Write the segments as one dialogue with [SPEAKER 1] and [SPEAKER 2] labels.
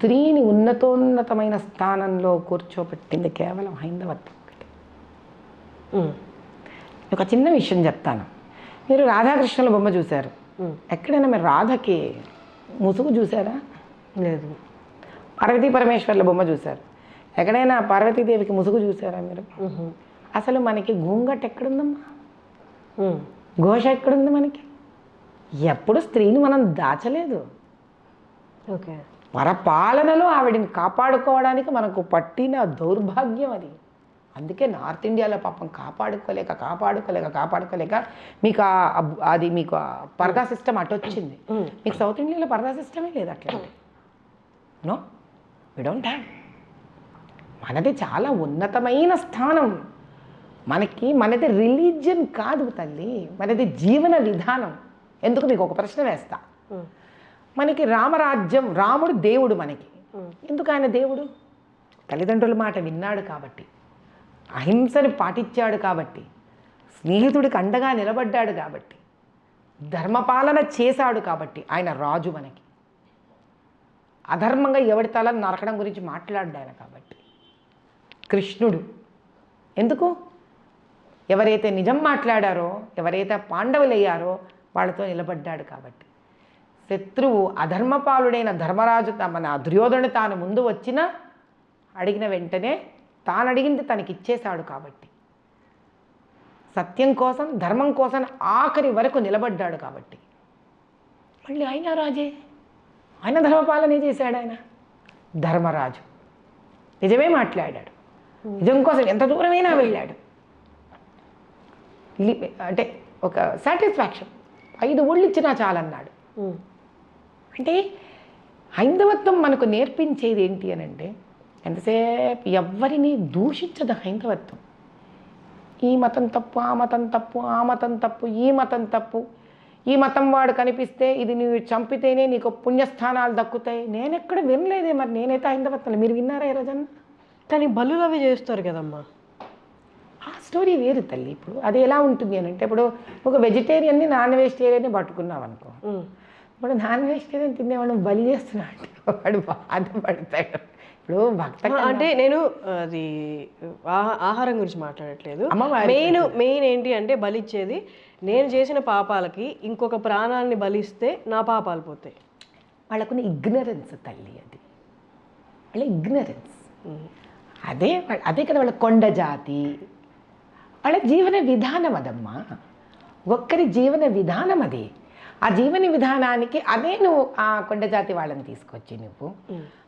[SPEAKER 1] స్త్రీని ఉన్నతోన్నతమైన స్థానంలో కూర్చోబెట్టింది కేవలం హైందవత్వం ఒకటి. ఒక చిన్న విషయం చెప్తాను. మీరు రాధాకృష్ణుల బొమ్మ చూశారు, ఎక్కడైనా మీరు రాధకి ముసుగు చూసారా?
[SPEAKER 2] లేదు.
[SPEAKER 1] పార్వతీ పరమేశ్వర్ల బొమ్మ చూశారు, ఎక్కడైనా పార్వతీదేవికి ముసుగు చూసారా మీరు? అసలు మనకి గూంగట్ ఎక్కడుందమ్మా? ఘోష ఎక్కడుంది మనకి? ఎప్పుడు స్త్రీని మనం దాచలేదు.
[SPEAKER 2] ఓకే.
[SPEAKER 1] పరపాలనలో ఆవిడని కాపాడుకోవడానికి మనకు పట్టిన దౌర్భాగ్యం అది. అందుకే నార్త్ ఇండియాలో పాపం కాపాడుకోలేక మీకు అది మీకు పరదా సిస్టమ్ అటు వచ్చింది. మీకు సౌత్ ఇండియాలో పరదా సిస్టమే లేదు. అట్లా నో, వి డోంట్ హ్యావ్. మనది చాలా ఉన్నతమైన స్థానం. మనది రిలీజియన్ కాదు తల్లి, మనది జీవన విధానం. ఎందుకు మీకు ఒక ప్రశ్న వేస్తా. మనకి రామరాజ్యం, రాముడు దేవుడు మనకి. ఎందుకు ఆయన దేవుడు? తల్లిదండ్రుల మాట విన్నాడు కాబట్టి, అహింసని పాటించాడు కాబట్టి, స్నేహితుడికి అండగా నిలబడ్డాడు కాబట్టి, ధర్మపాలన చేశాడు కాబట్టి ఆయన రాజు మనకి. అధర్మంగా ఎవడి తల నరకడం గురించి మాట్లాడాడు కాబట్టి. కృష్ణుడు ఎందుకు? ఎవరైతే నిజం మాట్లాడారో, ఎవరైతే పాండవులయ్యారో వాళ్ళతో నిలబడ్డాడు కాబట్టి. శత్రువు అధర్మపాలుడైన ధర్మరాజు మన దుర్యోధనుడు తాను ముందు వచ్చినా అడిగిన వెంటనే తాను అడిగింది తనకిచ్చేశాడు కాబట్టి. సత్యం కోసం, ధర్మం కోసం ఆఖరి వరకు నిలబడ్డాడు కాబట్టి. మళ్ళీ ఆయన రాజే, ఆయన ధర్మపాలనే చేశాడు. ఆయన ధర్మరాజు నిజమే మాట్లాడాడు, నిజం కోసం ఎంత దూరమైనా వెళ్ళాడు. అంటే ఒక సాటిస్ఫాక్షన్, 5 ఊళ్ళు ఇచ్చినా చాలన్నాడు. అంటే హైందవత్వం మనకు నేర్పించేది ఏంటి అని అంటే, ఎంతసేపు ఎవరిని దూషించదు హైందవత్వం. ఈ మతం తప్పు, ఆ మతం తప్పు, ఆ మతం తప్పు, ఈ మతం తప్పు, ఈ మతం వాడు కనిపిస్తే ఇది నువ్వు చంపితేనే నీకు పుణ్యస్థానాలు దక్కుతాయి. నేనెక్కడ వినలేదే. మరి నేనైతే హైందవత్వం, మీరు విన్నారా ఈ రోజన్నా?
[SPEAKER 2] కానీ బలులు అవి చేస్తారు కదమ్మా.
[SPEAKER 1] ఆ స్టోరీ వేరు తల్లి. ఇప్పుడు అది ఎలా ఉంటుంది అని అంటే, ఇప్పుడు ఒక వెజిటేరియన్ని నాన్ వెజిటేరియన్ని పట్టుకున్నావు అనుకో, ఇప్పుడు నాన్ వెజిటేరియన్ తినేవాడు బలి చేస్తున్నాడు, వాడు బాధపడతాడు. ఇప్పుడు భక్త
[SPEAKER 2] అంటే నేను అది ఆహారం గురించి మాట్లాడట్లేదు. మెయిన్ ఏంటి అంటే, బలిచ్చేది నేను చేసిన పాపాలకి ఇంకొక ప్రాణాన్ని బలిస్తే నా పాపాలు పోతాయి.
[SPEAKER 1] వాళ్ళకున్న ఇగ్నరెన్స్ తల్లి, అది వాళ్ళ ఇగ్నరెన్స్. అదే కదా వాళ్ళ కొండ జాతి, వాళ్ళ జీవన విధానం అదమ్మా. ఒక్కరి జీవన విధానం అది. ఆ జీవన విధానానికి అదే నువ్వు ఆ కొండ జాతి వాళ్ళని తీసుకొచ్చి నువ్వు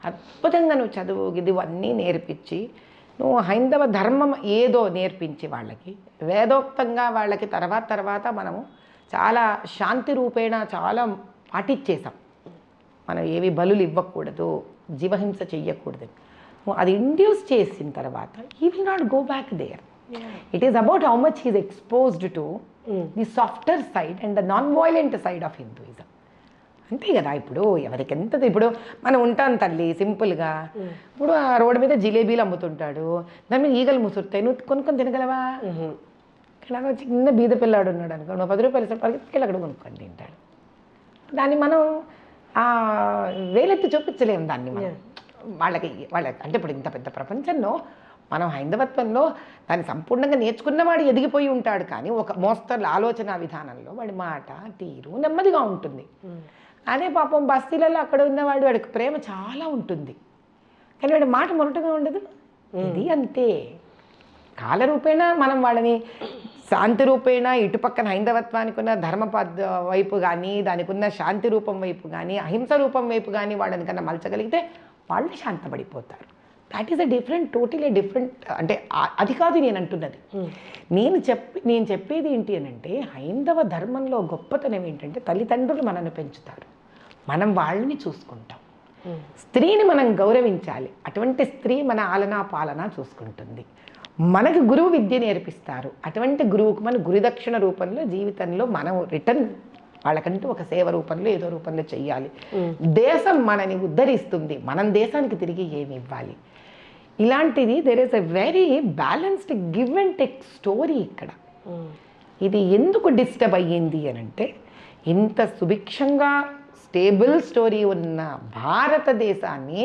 [SPEAKER 1] అద్భుతంగా నువ్వు చదువు ఇవన్నీ నేర్పించి, నువ్వు హైందవ ధర్మం ఏదో నేర్పించి వాళ్ళకి వేదోక్తంగా వాళ్ళకి తర్వాత మనము చాలా శాంతి రూపేణ చాలా పాటించేసాం. మనం ఏవి బలులు ఇవ్వకూడదు, జీవహింస చెయ్యకూడదు. అది ఇండ్యూస్ చేసిన తర్వాత he will not go back there. It is about how much he is exposed to the softer side and the non-violent side of Hinduism. అంతే కదా. ఇప్పుడు ఎవరికి ఎంత, ఇప్పుడు మనం ఉంటాం తల్లి సింపుల్గా. ఇప్పుడు ఆ రోడ్డు మీద జిలేబీలు అమ్ముతుంటాడు, దాని మీద ఈగలు ముసురుతాయి, నువ్వు కొనుక్కొని తినగలవా? ఇలాగ చిన్న బీద పిల్లాడు ఉన్నాడు అనుకో, నువ్వు 10 రూపాయలు పరిగెత్తుకెళ్ళి అక్కడ కొనుక్కొని తింటాడు. దాన్ని మనం వేలెత్తి చూపించలేము దాన్ని మనం వాళ్ళకి అంటే ఇప్పుడు ఇంత పెద్ద ప్రపంచంలో మనం హైందవత్వంలో దాన్ని సంపూర్ణంగా నేర్చుకున్నవాడు ఎదిగిపోయి ఉంటాడు. కానీ ఒక మోస్తరు ఆలోచన విధానంలో వాడి మాట తీరు నెమ్మదిగా ఉంటుంది. అదే పాపం బస్తీలలో అక్కడ ఉన్నవాడు, వాడికి ప్రేమ చాలా ఉంటుంది కానీ వాడి మాట మొరటుగా ఉండదు. ఇది అంతే. కాలరూపేణ మనం వాళ్ళని శాంతి రూపేణ ఇటుపక్కన హైందవత్వానికి ఉన్న ధర్మ వైపు కానీ, దానికి ఉన్న శాంతి రూపం వైపు కానీ, అహింస రూపం వైపు కానీ వాళ్ళని కన్నా మలచగలిగితే వాళ్ళు శాంతపడిపోతారు. That is totally different. అంటే అది కాదు నేను అంటున్నది. నేను చెప్పేది ఏంటి అని అంటే, హైందవ ధర్మంలో గొప్పతనం ఏంటంటే, తల్లిదండ్రులు మనల్ని పెంచుతారు, మనం వాళ్ళని చూసుకుంటాం. స్త్రీని మనం గౌరవించాలి, అటువంటి స్త్రీ మన ఆలనా పాలన చూసుకుంటుంది. మనకి గురువు విద్య నేర్పిస్తారు, అటువంటి గురువుకు మన గురుదక్షిణ రూపంలో జీవితంలో మనం రిటర్న్ వాళ్ళకంటూ ఒక సేవ రూపంలో ఏదో రూపంలో చెయ్యాలి. దేశం మనని ఉద్ధరిస్తుంది, మనం దేశానికి తిరిగి ఏమి ఇవ్వాలి. ఇలాంటిది there is a very balanced give and take story ఇక్కడ. ఇది ఎందుకు డిస్టర్బ్ అయ్యింది అని అంటే, ఇంత సుభిక్షంగా స్టేబుల్ స్టోరీ ఉన్న భారతదేశాన్ని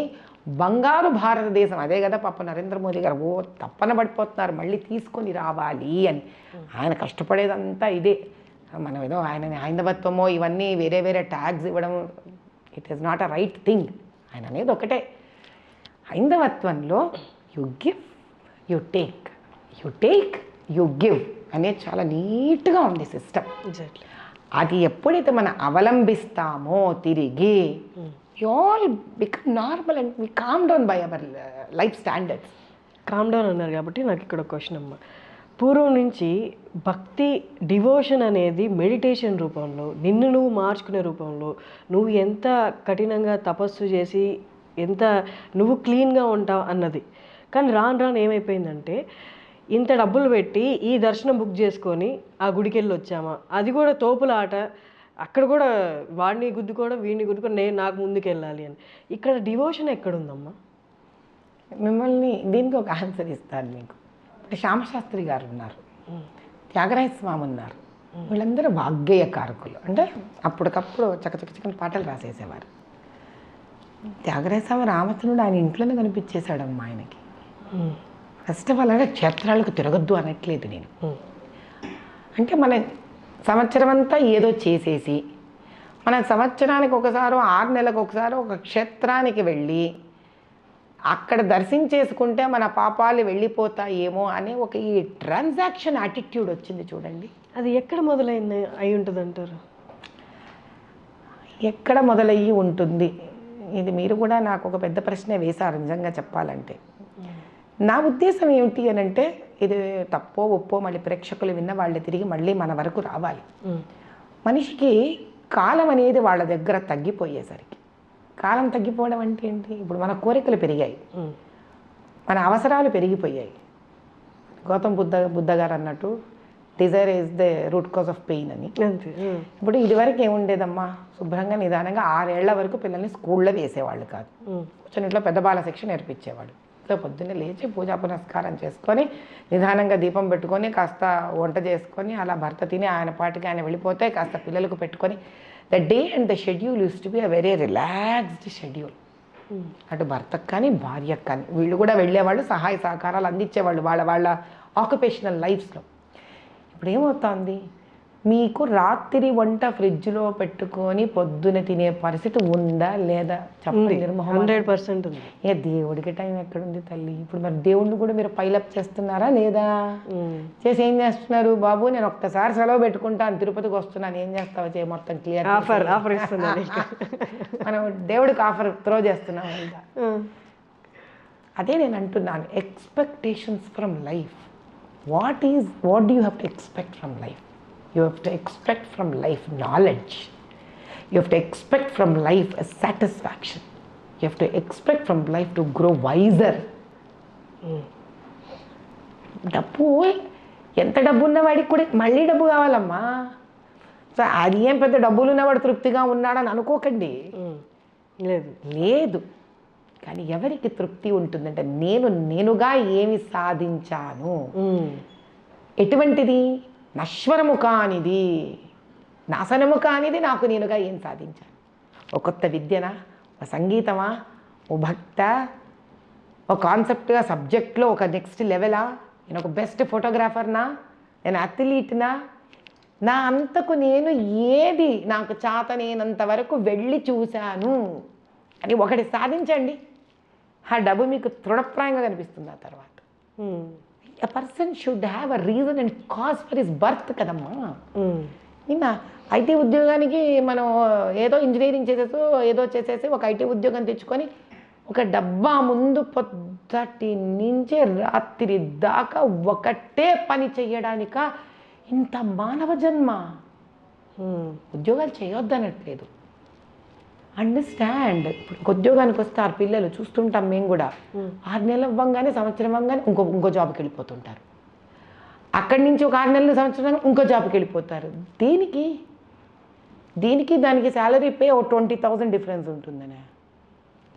[SPEAKER 1] బంగారు భారతదేశం, అదే కదా పాప నరేంద్ర మోదీ గారు తప్పన పడిపోతున్నారు మళ్ళీ తీసుకొని రావాలి అని. ఆయన కష్టపడేదంతా ఇదే. మనం ఏదో ఆయన హైందవత్వమో ఇవన్నీ వేరే వేరే ట్యాగ్స్ ఇవ్వడం, it is not a right thing. ఆయన అనేది ఒకటే, హైందవత్వంలో you give you take, you take you give అనేది చాలా నీట్గా ఉంది సిస్టమ్. అది ఎప్పుడైతే మనం అవలంబిస్తామో తిరిగి you all become normal and we calm down by our life standards.
[SPEAKER 2] Calm down అన్నారు కాబట్టి నాకు ఇక్కడ ఒక క్వశ్చన్ అమ్మ. పూర్వం నుంచి భక్తి డివోషన్ అనేది మెడిటేషన్ రూపంలో, నిన్ను నువ్వు మార్చుకునే రూపంలో, నువ్వు ఎంత కఠినంగా తపస్సు చేసి ఎంత నువ్వు క్లీన్గా ఉంటావు అన్నది. కానీ రాను రాను ఏమైపోయిందంటే, ఇంత డబ్బులు పెట్టి ఈ దర్శనం బుక్ చేసుకొని ఆ గుడికి వెళ్ళి వచ్చామా, అది కూడా తోపులాట, అక్కడ కూడా వాడిని గుద్దుకోవడం వీడిని గుద్దుకోవడం, నాకు ముందుకు వెళ్ళాలి అని. ఇక్కడ డివోషన్ ఎక్కడుందమ్మా?
[SPEAKER 1] మిమ్మల్ని దీనికి ఒక ఆన్సర్ ఇస్తాను మీకు. ఇప్పుడు శ్యామశాస్త్రి గారు ఉన్నారు, త్యాగరాయ స్వామి ఉన్నారు, వీళ్ళందరూ వాగ్గేయకారకులు. అంటే అప్పటికప్పుడు చకచకచకని పాటలు రాసేసేవారు. త్యాగరాయ స్వామి రామచంద్రుడు ఆయన ఇంట్లోనే కనిపించేశాడమ్మా ఆయనకి. ఫస్ట్ ఆఫ్ ఆల్ అంటే క్షేత్రాలకు తిరగద్దు అనట్లేదు నేను. అంటే మన సంవత్సరం అంతా ఏదో చేసేసి మన సంవత్సరానికి ఒకసారి 6 నెలలకు ఒకసారి ఒక క్షేత్రానికి వెళ్ళి అక్కడ దర్శించేసుకుంటే మన పాపాలు వెళ్ళిపోతాయేమో అనే ఒక ఈ ట్రాన్సాక్షన్ యాటిట్యూడ్ వచ్చింది చూడండి.
[SPEAKER 2] అది ఎక్కడ మొదలైంది అయి ఉంటుంది అంటారు?
[SPEAKER 1] ఎక్కడ మొదలయ్యి ఉంటుంది, ఇది మీరు కూడా నాకు ఒక పెద్ద ప్రశ్నే వేశారు నిజంగా చెప్పాలంటే. నా ఉద్దేశం ఏమిటి అని అంటే, ఇది తప్పో ఒప్పో మళ్ళీ ప్రేక్షకులు విన్న వాళ్ళు తిరిగి మళ్ళీ మన వరకు రావాలి. మనిషికి కాలం అనేది వాళ్ళ దగ్గర తగ్గిపోయేసరికి, కాలం తగ్గిపోవడం అంటే ఏంటి, ఇప్పుడు మన కోరికలు పెరిగాయి, మన అవసరాలు పెరిగిపోయాయి. గౌతమ్ బుద్ధ గారు అన్నట్టు Dzire is the root cause of pain అని. ఇప్పుడు ఇదివరకు ఏముండేదమ్మా, శుభ్రంగా నిదానంగా 6 ఏళ్ల వరకు పిల్లల్ని స్కూల్లో వేసేవాళ్ళు కాదు, కొంచెం ఇంట్లో పెద్ద బాల శిక్ష నేర్పించేవాడు. పొద్దున్నే లేచి పూజా పునస్కారం చేసుకొని నిదానంగా దీపం పెట్టుకొని కాస్త వంట చేసుకొని అలా భర్త తిని ఆయన పాటికి ఆయన వెళ్ళిపోతే కాస్త పిల్లలకు పెట్టుకొని the day and the schedule use to be a very relaxed schedule. అటు భర్తకు కానీ భార్యకు కానీ వీళ్ళు కూడా వెళ్ళేవాళ్ళు, సహాయ సహకారాలు అందించేవాళ్ళు వాళ్ళ వాళ్ళ ఆక్యుపేషనల్ లైఫ్స్లో. ఇప్పుడు ఏమవుతుంది, మీకు రాత్రి వంట ఫ్రిడ్జ్లో పెట్టుకొని పొద్దున తినే పరిస్థితి ఉందా లేదా చెప్పండి?
[SPEAKER 2] 100% ఉంది.
[SPEAKER 1] ఇక దేవుడికి టైం ఎక్కడుంది తల్లి? ఇప్పుడు మరి దేవుడిని కూడా మీరు పైలప్ చేస్తున్నారా లేదా? చేసి ఏం చేస్తున్నారు, బాబు నేను ఒక్కసారి సెలవు పెట్టుకుంటాను, తిరుపతికి వస్తున్నాను, ఏం చేస్తావో చేయి, మొత్తం క్లియర్
[SPEAKER 2] ఆఫర్ ఇస్తున్నాను.
[SPEAKER 1] మనం దేవుడికి ఆఫర్ త్రో చేస్తున్నాం. అదే నేను అంటున్నాను, expectations from life. What do you have to expect from life? You have to expect from life knowledge. You have to expect from life a satisfaction. You have to expect from life to grow wiser. డబ్బు ఎంత డబ్బు ఉన్నవాడికి కూడా మళ్ళీ డబ్బు కావాలమ్మా. So అది ఏం పెద్ద డబ్బులు ఉన్నవాడు తృప్తిగా ఉన్నాడని అనుకోకండి, లేదు. కానీ ఎవరికి తృప్తి ఉంటుందంటే, నేనుగా ఏమి సాధించాను, ఎటువంటిది, నశ్వరము కానిది, నాశనము కానిది, నాకు నేనుగా ఏం సాధించాను. ఒక కొత్త విద్యనా, ఒక సంగీతమా, ఓ భక్త, ఒక కాన్సెప్ట్గా సబ్జెక్ట్లో ఒక నెక్స్ట్ లెవెలా, నేను ఒక బెస్ట్ ఫోటోగ్రాఫర్నా, నేను అథ్లీట్నా, నా అంతకు నేను ఏది నాకు చేతనేనంత వరకు వెళ్ళి చూశాను అని ఒకటి సాధించండి. ఆ డబ్బు మీకు తృణప్రాయంగా కనిపిస్తుంది. ఆ తర్వాత a person should have a reason and cause for his birth కదమ్మా. నిన్న ఐటీ ఉద్యోగానికి మనం ఏదో ఇంజనీరింగ్ చేసేసి ఏదో చేసేసి ఒక ఐటీ ఉద్యోగం తెచ్చుకొని ఒక డబ్బా ముందు పొద్దుటి నుంచి రాత్రి దాకా ఒకటే పని చేయడానిక ఇంత మానవ జన్మ. ఉద్యోగాలు చేయొద్దనట్లేదు, అండర్స్టాండ్. ఇప్పుడు ఉద్యోగానికి వస్తారు పిల్లలు, చూస్తుంటాం మేము కూడా. 6 నెలలు అవ్వగానే సంవత్సరం అవ్వగానే ఇంకో జాబ్కి వెళ్ళిపోతుంటారు. అక్కడి నుంచి ఒక 6 నెలలు సంవత్సరం ఇంకో జాబ్కి వెళ్ళిపోతారు. దీనికి దానికి శాలరీ పే ఒక 20,000 డిఫరెన్స్ ఉంటుందనే,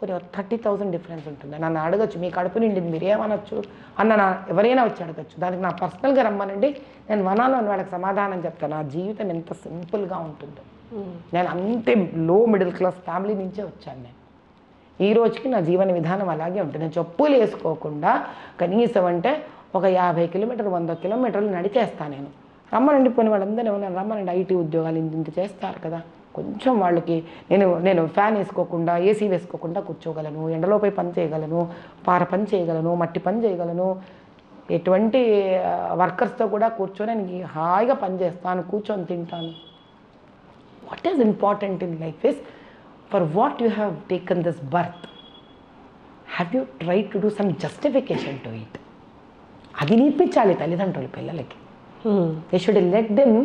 [SPEAKER 1] 30,000 డిఫరెన్స్ ఉంటుంది. నన్ను అడగచ్చు, మీ కడుపు నిండింది మీరు ఏమనొచ్చు అన్న, ఎవరైనా వచ్చి అడగచ్చు. దానికి నా పర్సనల్గా రమ్మనండి, నేను వనాను అని వాళ్ళకి సమాధానం చెప్తాను. నా జీవితం ఎంత సింపుల్గా ఉంటుందో. నేను అంతే లో మిడిల్ క్లాస్ ఫ్యామిలీ నుంచే వచ్చాను నేను. ఈ రోజుకి నా జీవన విధానం అలాగే ఉంటుంది. నేను చెప్పులు వేసుకోకుండా కనీసం అంటే ఒక 50 కిలోమీటర్లు 100 కిలోమీటర్లు నడిచేస్తాను నేను. రమ్మనండి పోయిన వాళ్ళందరూ ఏమన్నా రమ్మనండి, ఐటీ ఉద్యోగాలు ఇంత చేస్తారు కదా, కొంచెం వాళ్ళకి నేను ఫ్యాన్ వేసుకోకుండా ఏసీ వేసుకోకుండా కూర్చోగలను, ఎండలోపై పని చేయగలను, పార పని చేయగలను, మట్టి పని చేయగలను, ఎటువంటి వర్కర్స్తో కూడా కూర్చొని నేను హాయిగా పని చేస్తాను, కూర్చొని తింటాను. What is important in life is for what you have taken this birth, have you try to do some justification to it. అది నేర్పించాలి తల్లిదండ్రులు పిల్లలకి. They should let them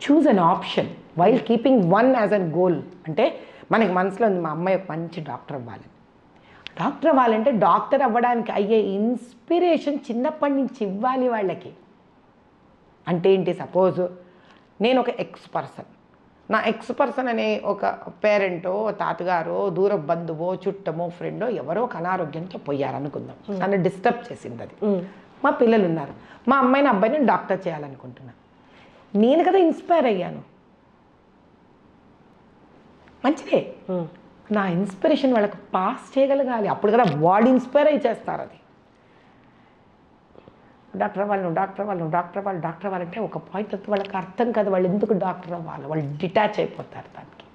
[SPEAKER 1] choose an option while keeping one as an goal. అంటే మనకి మనసులో ఉంది మా అమ్మాయి ఒక మంచి డాక్టర్ అవ్వాలి. డాక్టర్ అవ్వాలంటే డాక్టర్ అవ్వడానికి అయ్యే ఇన్స్పిరేషన్ చిన్నప్పటి నుంచి ఇవ్వాలి వాళ్ళకి. అంటే ఏంటి, సపోజ్ నేను ఒక ఎక్స్ పర్సన్, నా ఎక్స్ పర్సన్ అనే ఒక పేరెంటో తాతగారో దూర బంధువో చుట్టమో ఫ్రెండో ఎవరో ఒక అనారోగ్యంతో పోయారనుకుందాం, నన్ను డిస్టర్బ్ చేసింది అది. మా పిల్లలు ఉన్నారు, మా అమ్మాయిని అబ్బాయిని డాక్టర్ చేయాలనుకుంటున్నాను. నేను కదా ఇన్స్పైర్ అయ్యాను, మంచిదే. నా ఇన్స్పిరేషన్ వాళ్ళకి పాస్ చేయగలగాలి, అప్పుడు కదా వాడు ఇన్స్పైర్ అయ్యి చేస్తారు. అది డాక్టర్ అవ్వాలంటే ఒక పాయింట్ వస్తే వాళ్ళకి అర్థం కాదు వాళ్ళు ఎందుకు డాక్టర్ అవ్వాలి, వాళ్ళు డిటాచ్ అయిపోతారు దానికి.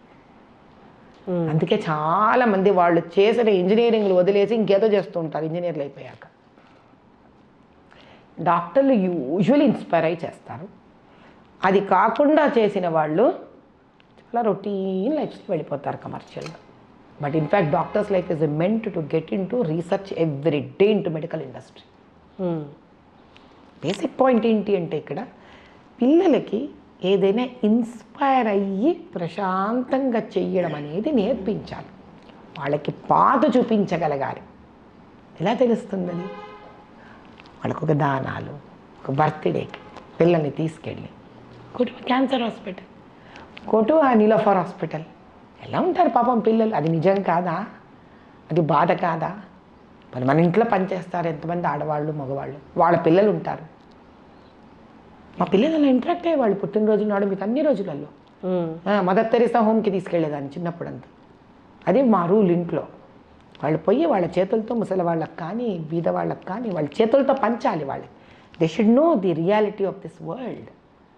[SPEAKER 1] అందుకే చాలామంది వాళ్ళు చేసిన ఇంజనీరింగ్లు వదిలేసి ఇంకేదో చేస్తూ ఉంటారు ఇంజనీర్లు అయిపోయాక. డాక్టర్లు యూజువల్లీ ఇన్స్పైర్ అయ్యి చేస్తారు. అది కాకుండా చేసిన వాళ్ళు చాలా రొటీన్ లైఫ్స్కి వెళ్ళిపోతారు కమర్షియల్గా. But in fact doctors life is meant to get in to research every day in to medical industry. Basic point ఏంటి అంటే ఇక్కడ పిల్లలకి ఏదైనా ఇన్స్పైర్ అయ్యి ప్రశాంతంగా చెయ్యడం అనేది నేర్పించాలి, వాళ్ళకి పాత చూపించగలగాలి. ఎలా తెలుస్తుంది అది? వాళ్ళకు ఒక దానాలు, ఒక బర్త్డేకి పిల్లల్ని తీసుకెళ్ళి కొట్టు క్యాన్సర్ హాస్పిటల్, కొట్టు నీలోఫర్ హాస్పిటల్, ఎలా ఉంటారు పాపం పిల్లలు. అది నిజం కాదా? అది బాధ కాదా? మరి మన ఇంట్లో పనిచేస్తారు ఎంతమంది ఆడవాళ్ళు మగవాళ్ళు, వాళ్ళ పిల్లలు ఉంటారు. మా పిల్లలు అలా ఇంటరాక్ట్ అయ్యేవాళ్ళు పుట్టినరోజు నాడు మీకు అన్ని రోజులలో. మదర్ తెరీసా హోమ్కి తీసుకెళ్ళేదాన్ని చిన్నప్పుడంతా. అది మా రూల్ ఇంట్లో. వాళ్ళు పోయి వాళ్ళ చేతులతో ముసలి వాళ్ళకి కానీ బీద వాళ్ళకి కానీ వాళ్ళ చేతులతో పంచాలి వాళ్ళకి. They should know the reality of this world.